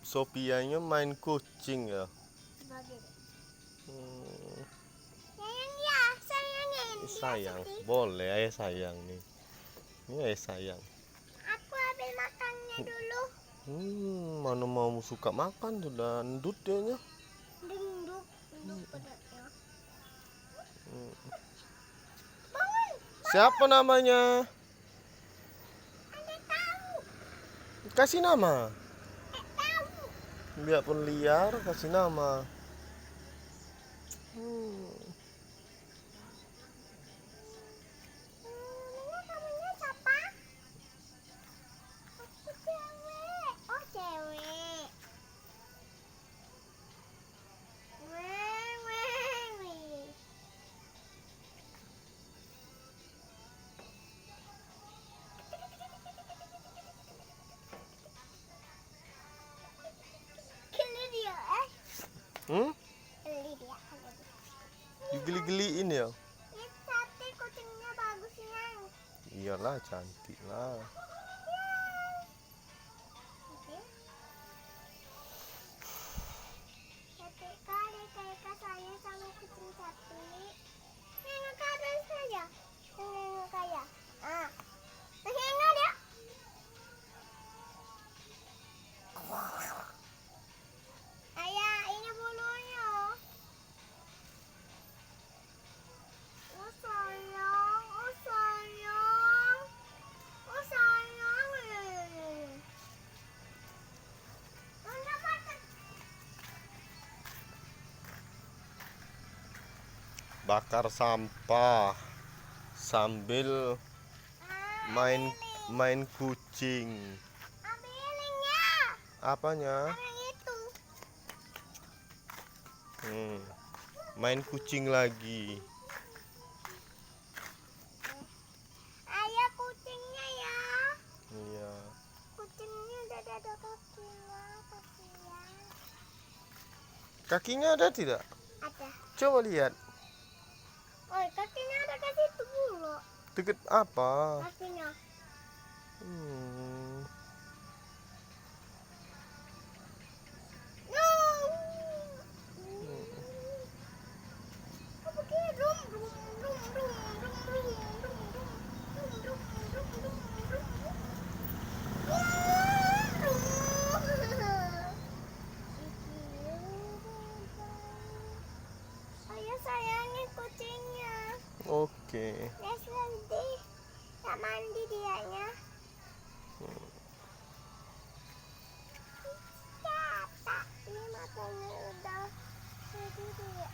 Sopianya main kucing ya. Sayang ya, sayangnya ini Sayang, boleh ayah sayang nih. Ini ayah sayang. Aku ambil makannya dulu. Mana mau suka makan sudah endut dia nya. Denduk perutnya. Siapa namanya? Anda tahu? Kasih nama. Tahu. Biarpun liar, kasih nama. Namanya siapa? Aku cewek. Oh cewek. Weng, weng, weng. Geli dia, Geli dia. Digeli-geliin ya? Ini sate kucingnya bagusnya. Iyalah, cantik lah. Cantik kali kakak saya sama kucing cantik. Nengok ke atas saja. Nengok kayak. Nengok dia. Ayah, ini bulunya. Oh sayang, oh sayang, oh sayang. Anda makan. Bakar sampah sambil main kucing. Ambilin ya. Apanya? Yang itu. Main kucing lagi. Ayah kucingnya ya. Iya. Kucingnya udah ada kakinya, kasihan. Kakinya ada tidak? Ada. Coba lihat. Oh, kakinya ada ke situ dulu. Deket apa? Kakinya. No. Apa kayak rum rum rum rum rum rum rum rum rum rum rum rum Ayah sayangi kucingnya. Oke. Nes nanti tak mandi dianya. Ini matanya udah jadi dia.